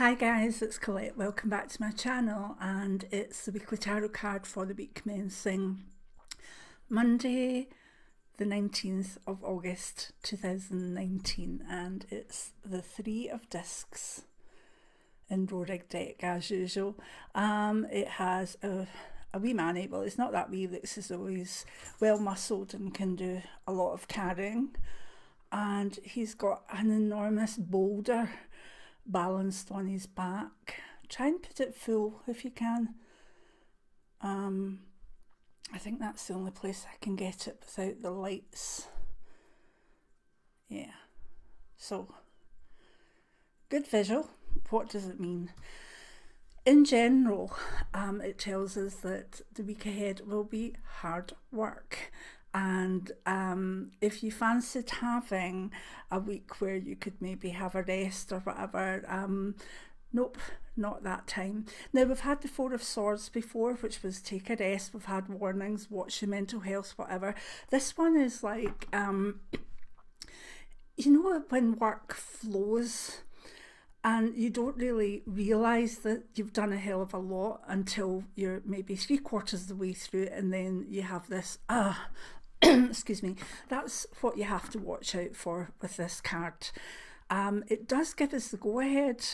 Hi guys, it's Colette. Welcome back to my channel, and it's the weekly tarot card for the week commencing Monday the 19th of August 2019, and it's the Three of Discs in Rorig deck as usual. It has a wee manny. Well, it's not that wee, this is always well muscled and can do a lot of carrying, and he's got an enormous boulder balanced on his back. Try and put it full if you can. I think that's the only place I can get it without the lights. Yeah, so good visual. What does it mean? In general, it tells us that the week ahead will be hard work. And if you fancied having a week where you could maybe have a rest or whatever, nope, not that time. Now, we've had the Four of Swords before, which was take a rest. We've had warnings, watch your mental health, whatever. This one is like, you know, when work flows and you don't really realise that you've done a hell of a lot until you're maybe 3/4 of the way through it, and then you have this, excuse me. That's what you have to watch out for with this card. It does give us the go-ahead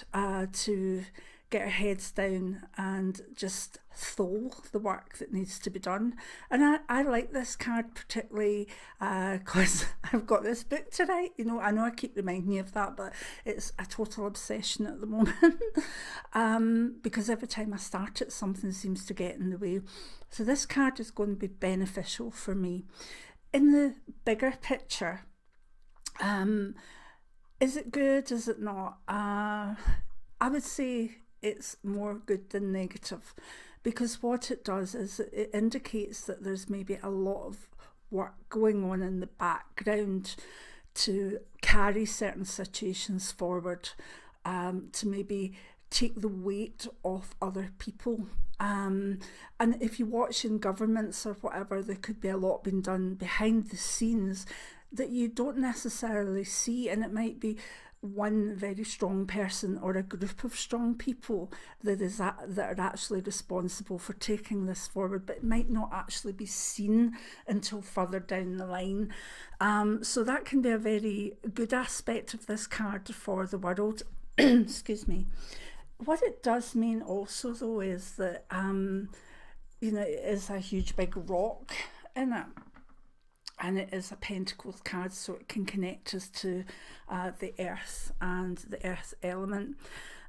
to get our heads down and just thole the work that needs to be done. And I like this card particularly because I've got this book to write. You know I keep reminding you of that, but it's a total obsession at the moment because every time I start it, something seems to get in the way. So this card is going to be beneficial for me. In the bigger picture, is it good? Is it not? I would say it's more good than negative, because what it does is it indicates that there's maybe a lot of work going on in the background to carry certain situations forward, to maybe take the weight off other people. And if you watch in governments or whatever, there could be a lot being done behind the scenes that you don't necessarily see, and it might be one very strong person or a group of strong people that are actually responsible for taking this forward, but it might not actually be seen until further down the line. So that can be a very good aspect of this card for the world. Excuse me. What it does mean also, though, is that you know, it is a huge big rock in it, and it is a Pentacles card, so it can connect us to the earth and the earth element.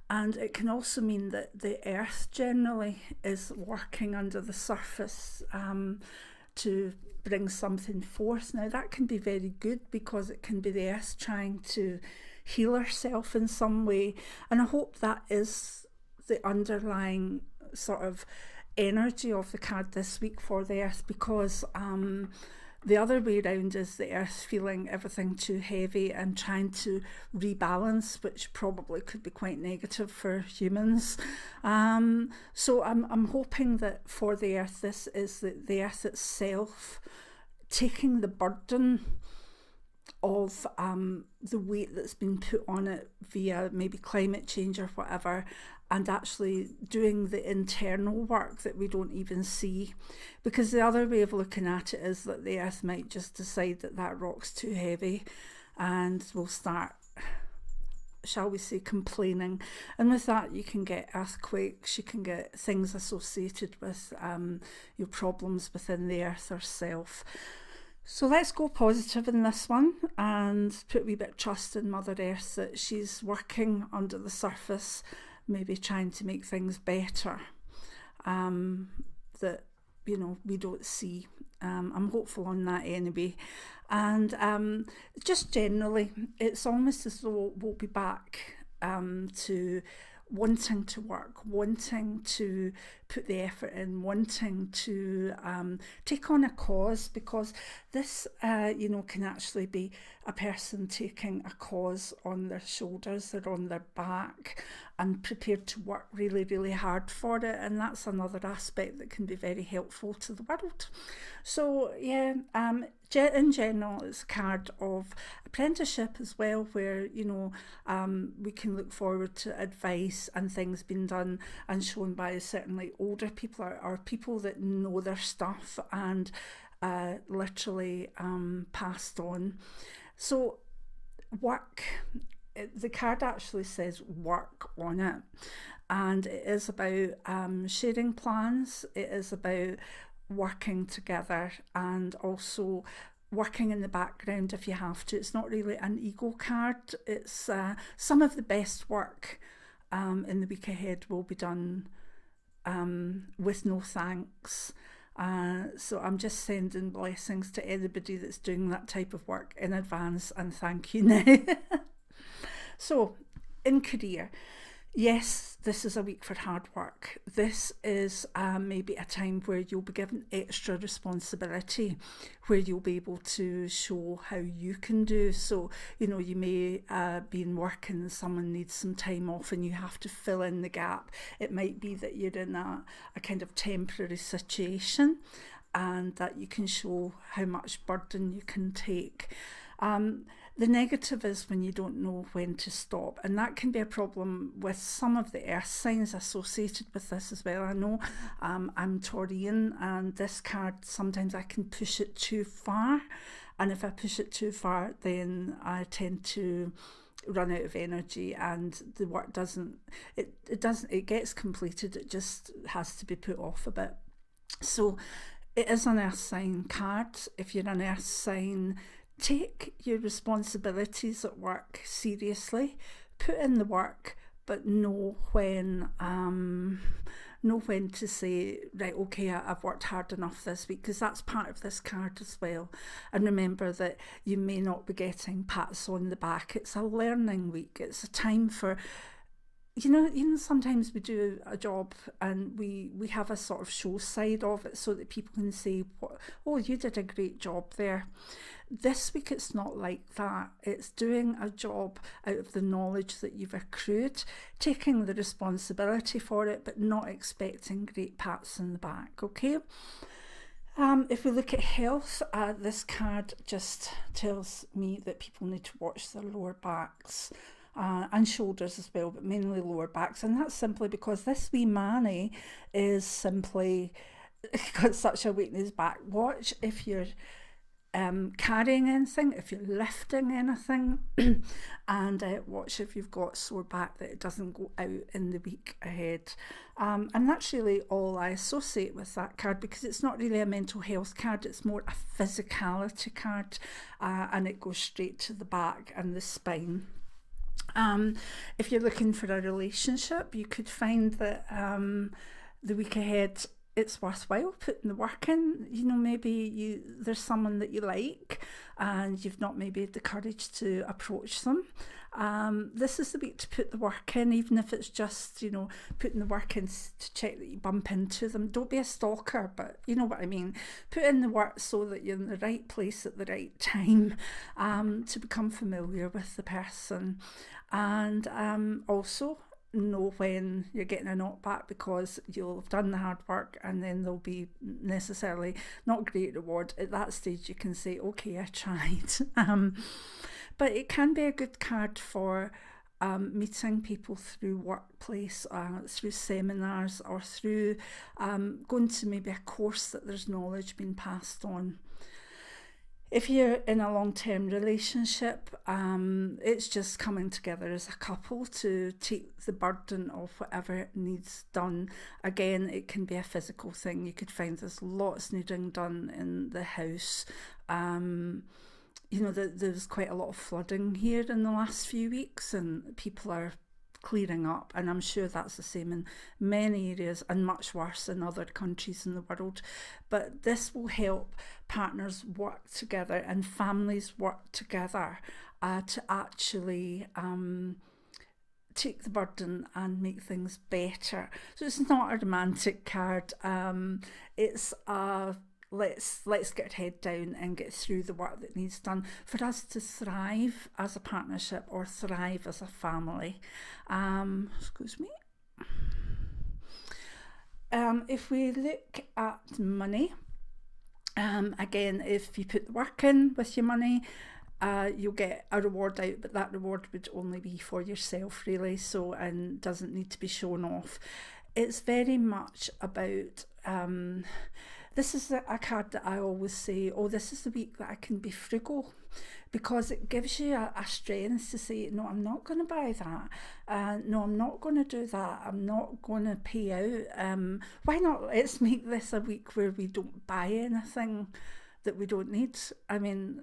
And it can also mean that the earth generally is working under the surface to bring something forth. Now, that can be very good because it can be the earth trying to heal herself in some way. And I hope that is the underlying sort of energy of the card this week for the earth, because the other way around is the earth feeling everything too heavy and trying to rebalance, which probably could be quite negative for humans. So I'm hoping that for the earth, this is the earth itself taking the burden of the weight that's been put on it via maybe climate change or whatever, and actually doing the internal work that we don't even see. Because the other way of looking at it is that the earth might just decide that that rock's too heavy, and we'll start, shall we say, complaining. And with that, you can get earthquakes, you can get things associated with your problems within the earth herself. So let's go positive in this one and put a wee bit of trust in Mother Earth, that she's working under the surface, maybe trying to make things better, that, you know, we don't see. I'm hopeful on that anyway. And just generally, it's almost as though we'll be back to wanting to work, wanting to put the effort in, wanting to take on a cause, because this, you know, can actually be a person taking a cause on their shoulders or on their back and prepared to work really, really hard for it. And that's another aspect that can be very helpful to the world. So yeah, in general, it's a card of apprenticeship as well, where, you know, we can look forward to advice and things being done and shown by certainly older people, or people that know their stuff, and literally passed on. So work, the card actually says work on it, and it is about sharing plans. It is about working together, and also working in the background if you have to. It's not really an ego card. It's some of the best work in the week ahead will be done with no thanks. So I'm just sending blessings to anybody that's doing that type of work in advance, and thank you now. So, in career, yes, this is a week for hard work. This is maybe a time where you'll be given extra responsibility, where you'll be able to show how you can do. So, you know, you may be in work and someone needs some time off and you have to fill in the gap. It might be that you're in a kind of temporary situation, and that you can show how much burden you can take. The negative is when you don't know when to stop, and that can be a problem with some of the earth signs associated with this as well. I know I'm Taurian, and this card, sometimes I can push it too far, and if I push it too far, then I tend to run out of energy, and the work it gets completed, it just has to be put off a bit. So it is an earth sign card. If you're an earth sign, take your responsibilities at work seriously, put in the work, but know when to say, right, okay, I've worked hard enough this week, because that's part of this card as well. And remember that you may not be getting pats on the back. It's a learning week. It's a time for, you know, sometimes we do a job and we have a sort of show side of it so that people can say, oh, you did a great job there. This week it's not like that. It's doing a job out of the knowledge that you've accrued, taking the responsibility for it, but not expecting great pats in the back, okay? If we look at health, this card just tells me that people need to watch their lower backs. And shoulders as well, but mainly lower backs. And that's simply because this wee Manny is simply got such a weight in his back. Watch if you're carrying anything, if you're lifting anything, and watch if you've got sore back, that it doesn't go out in the week ahead. And that's really all I associate with that card, because it's not really a mental health card, it's more a physicality card, and it goes straight to the back and the spine. If you're looking for a relationship, you could find that the week ahead, it's worthwhile putting the work in. You know, maybe there's someone that you like and you've not maybe had the courage to approach them. This is the week to put the work in, even if it's just, you know, putting the work in to check that you bump into them. Don't be a stalker, but you know what I mean. Put in the work so that you're in the right place at the right time, to become familiar with the person. And also know when you're getting a knockback, because you'll have done the hard work and then there'll be necessarily not great reward. At that stage you can say, okay, I tried. But it can be a good card for meeting people through workplace, through seminars, or through going to maybe a course that there's knowledge being passed on. If you're in a long-term relationship, it's just coming together as a couple to take the burden of whatever needs done. Again, it can be a physical thing. You could find there's lots needing done in the house. You know, there's quite a lot of flooding here in the last few weeks, and people are clearing up, and I'm sure that's the same in many areas and much worse in other countries in the world. But this will help partners work together and families work together to actually take the burden and make things better. So it's not a romantic card. It's a let's get our head down and get through the work that needs done for us to thrive as a partnership or thrive as a family. Excuse me. If we look at money, Again, if you put the work in with your money, you'll get a reward out, but that reward would only be for yourself, really, so, and doesn't need to be shown off. It's very much about, this is a card that I always say, oh, this is the week that I can be frugal, because it gives you a strength to say, no, I'm not going to buy that. No, I'm not going to do that. I'm not going to pay out. Why not? Let's make this a week where we don't buy anything that we don't need. I mean,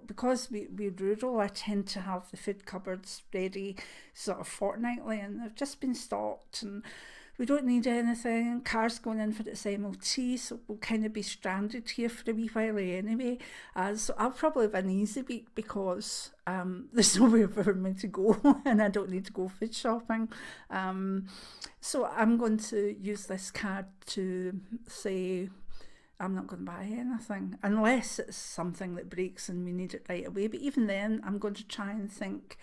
because we're rural, I tend to have the food cupboards ready sort of fortnightly, and they've just been stocked, and we don't need anything. Car's going in for its MOT, so we'll kind of be stranded here for a wee while anyway. So I'll probably have an easy week because there's nowhere for me to go and I don't need to go food shopping. So I'm going to use this card to say, I'm not going to buy anything unless it's something that breaks and we need it right away. But even then, I'm going to try and think,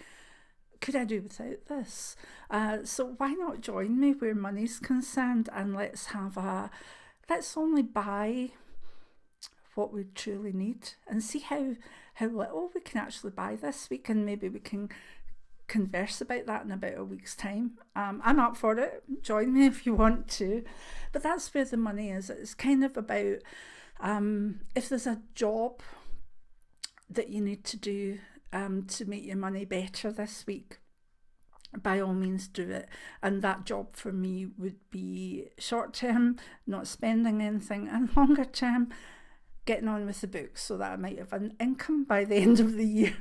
could I do without this? So why not join me where money's concerned, and let's only buy what we truly need and see how little we can actually buy this week, and maybe we can converse about that in about a week's time. I'm up for it. Join me if you want to. But that's where the money is. It's kind of about if there's a job that you need to do to make your money better this week, by all means do it. And that job for me would be short term, not spending anything, and longer term, getting on with the books so that I might have an income by the end of the year.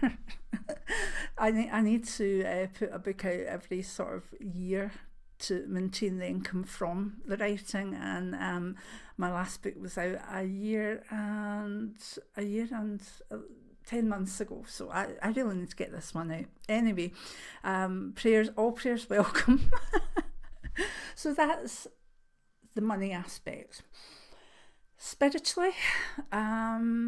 I need to put a book out every sort of year to maintain the income from the writing, and my last book was out a year and 10 months ago, so I really need to get this one out. Anyway, all prayers welcome. So that's the money aspect. Spiritually, why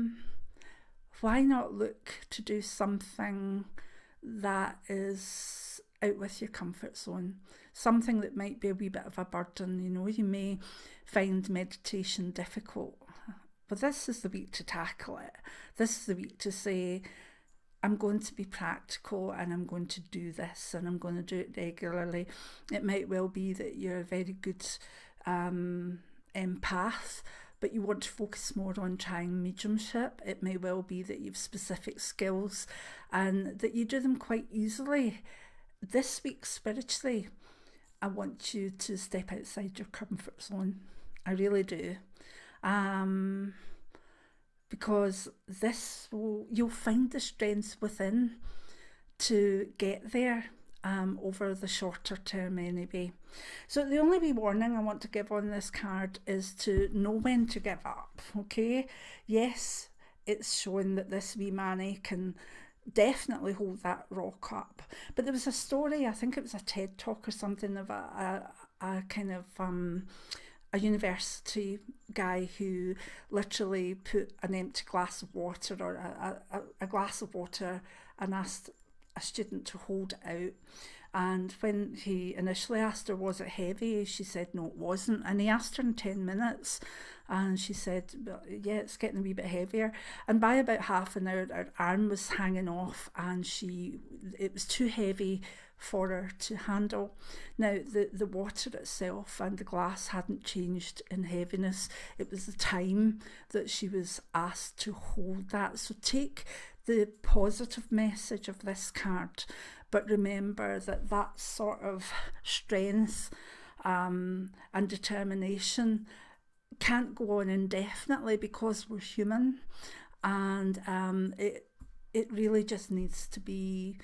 not look to do something that is out with your comfort zone, something that might be a wee bit of a burden. You know, you may find meditation difficult, but this is the week to tackle it. This is the week to say, I'm going to be practical and I'm going to do this, and I'm going to do it regularly. It might well be that you're a very good empath, but you want to focus more on trying mediumship. It may well be that you have specific skills and that you do them quite easily. This week, spiritually, I want you to step outside your comfort zone. I really do. Because you'll find the strength within to get there over the shorter term anyway. So the only wee warning I want to give on this card is to know when to give up, okay? Yes, it's showing that this wee Manny can definitely hold that rock up. But there was a story, I think it was a TED talk or something, of a kind of a university guy who literally put an empty glass of water, or a glass of water, and asked a student to hold it out. And when he initially asked her, was it heavy? She said, no, it wasn't. And he asked her in 10 minutes, and she said, well, yeah, it's getting a wee bit heavier. And by about half an hour, her arm was hanging off, and it was too heavy for her to handle. Now, the water itself and the glass hadn't changed in heaviness. It was the time that she was asked to hold that. So take the positive message of this card, but remember that sort of strength and determination can't go on indefinitely, because we're human, and it really just needs to be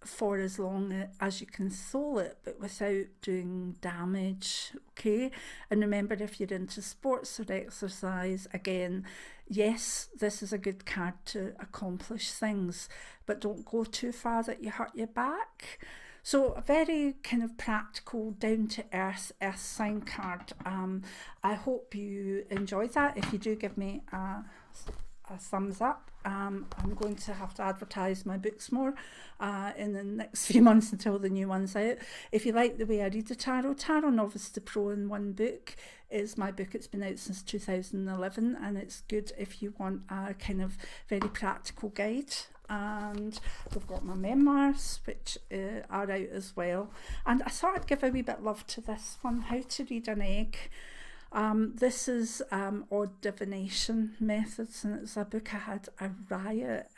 for as long as you can soul it, but without doing damage, okay? And remember, if you're into sports or exercise, again, yes, this is a good card to accomplish things, but don't go too far that you hurt your back. So a very kind of practical, down-to-earth earth sign card. I hope you enjoyed that. If you do, give me a a thumbs up. I'm going to have to advertise my books more in the next few months until the new one's out. If you like the way I read the tarot, Tarot Novice to Pro in one book is my book. It's been out since 2011, and it's good if you want a kind of very practical guide. And we've got my memoirs, which are out as well. And I thought I'd give a wee bit of love to this one, How to Read an Egg. This is Odd Divination Methods, and it's a book I had a riot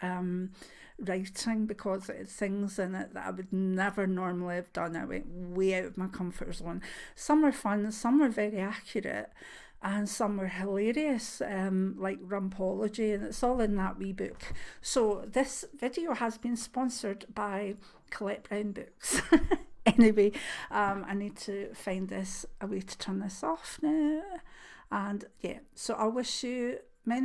writing because it had things in it that I would never normally have done. I went way out of my comfort zone. Some were fun, some were very accurate, and some were hilarious, like Rumpology, and it's all in that wee book. So this video has been sponsored by Colette Brown Books. Anyway, I need to find a way to turn this off now. And yeah, so I wish you